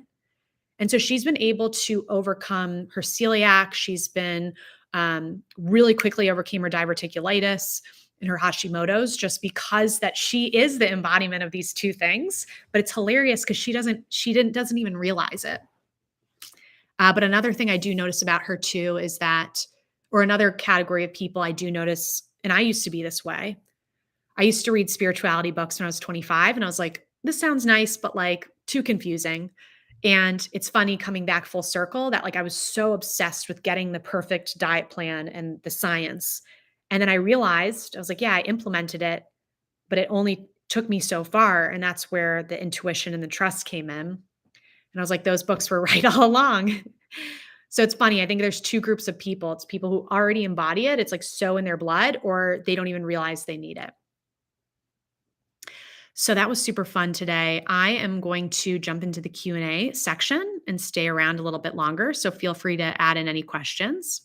[SPEAKER 1] And so she's been able to overcome her celiac. She's been really quickly overcame her diverticulitis and her Hashimoto's just because that she is the embodiment of these two things. But it's hilarious because she doesn't even realize it. But another thing I do notice about her too is that, or another category of people I do notice, and I used to be this way. I used to read spirituality books when I was 25 and I was like, this sounds nice, but like too confusing. And it's funny coming back full circle that like I was so obsessed with getting the perfect diet plan and the science. And then I realized, I was like, yeah, I implemented it, but it only took me so far. And that's where the intuition and the trust came in. And I was like, those books were right all along. So it's funny. I think there's two groups of people. It's people who already embody it. It's like so in their blood, or they don't even realize they need it. So that was super fun today. I am going to jump into the Q&A section and stay around a little bit longer. So feel free to add in any questions.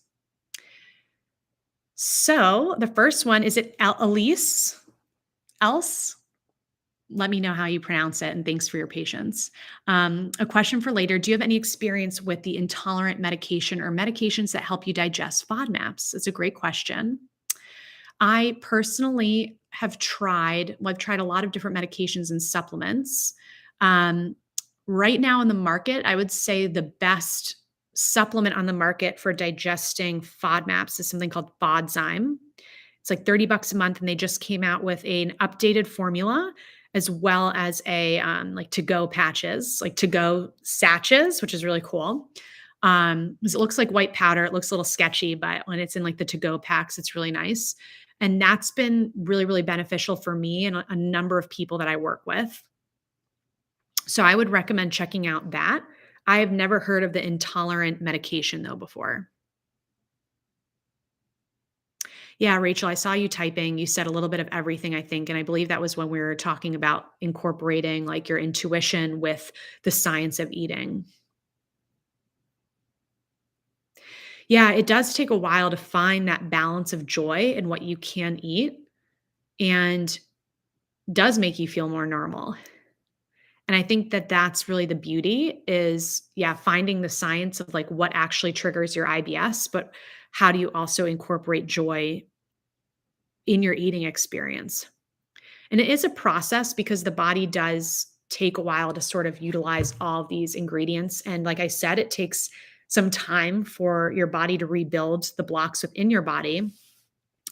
[SPEAKER 1] So the first one, is it Elise? Else? Let me know how you pronounce it, and thanks for your patience. A question for later. Do you have any experience with the intolerant medication or medications that help you digest Fodmaps? It's a great question. I personally have I've tried a lot of different medications and supplements. Right now in the market, I would say the best supplement on the market for digesting FODMAPs is something called Fodzyme. It's like $30 a month, and they just came out with an updated formula as well as a like to-go patches, like to-go sachets, which is really cool. 'Cause it looks like white powder. It looks a little sketchy, but when it's in like the to-go packs, it's really nice. And that's been really, really beneficial for me and a number of people that I work with. So I would recommend checking out that. I have never heard of the intolerant medication though before. Yeah, Rachel, I saw you typing. You said a little bit of everything, I think. And I believe that was when we were talking about incorporating like your intuition with the science of eating. Yeah, it does take a while to find that balance of joy in what you can eat and does make you feel more normal. And I think that that's really the beauty is, yeah, finding the science of like what actually triggers your IBS, but how do you also incorporate joy in your eating experience? And it is a process because the body does take a while to sort of utilize all these ingredients. And like I said, it takes some time for your body to rebuild the blocks within your body.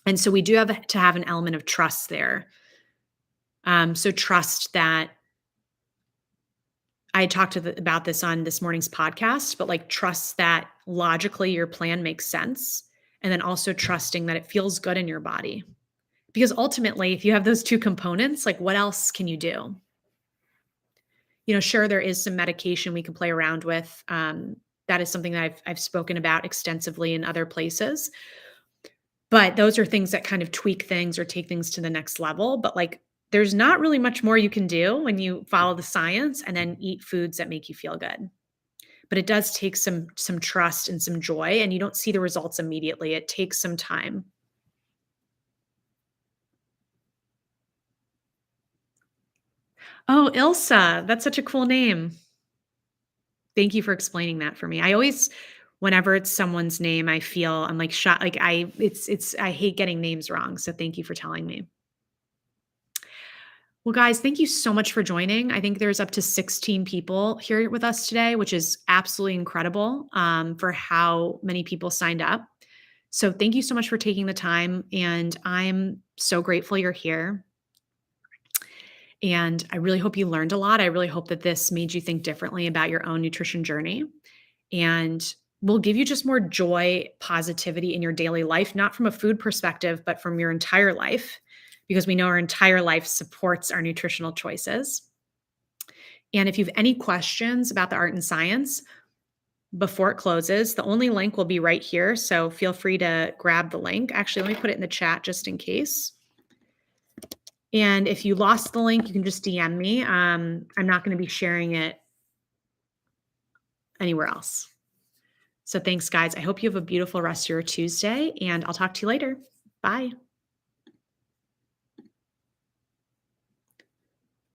[SPEAKER 1] And so we do have to have an element of trust there. So trust that I talked about this on this morning's podcast, but like trust that logically your plan makes sense. And then also trusting that it feels good in your body. Because ultimately, if you have those two components, like what else can you do? Sure, there is some medication we can play around with. That is something that I've spoken about extensively in other places. But those are things that kind of tweak things or take things to the next level. But like, there's not really much more you can do when you follow the science and then eat foods that make you feel good. But it does take some trust and some joy, and you don't see the results immediately. It takes some time. Oh, Ilsa, that's such a cool name. Thank you for explaining that for me. I always whenever it's someone's name, I'm like shot like I hate getting names wrong, so thank you for telling me. Well, guys, thank you so much for joining. I think there's up to 16 people here with us today, which is absolutely incredible for how many people signed up. So, thank you so much for taking the time. And I'm so grateful you're here. And I really hope you learned a lot. I really hope that this made you think differently about your own nutrition journey and will give you just more joy, positivity in your daily life, not from a food perspective, but from your entire life, because we know our entire life supports our nutritional choices. And if you have any questions about the art and science before it closes, the only link will be right here. So feel free to grab the link. Actually, let me put it in the chat just in case. And if you lost the link, you can just DM me. I'm not going to be sharing it anywhere else. So thanks, guys. I hope you have a beautiful rest of your Tuesday, and I'll talk to you later. Bye.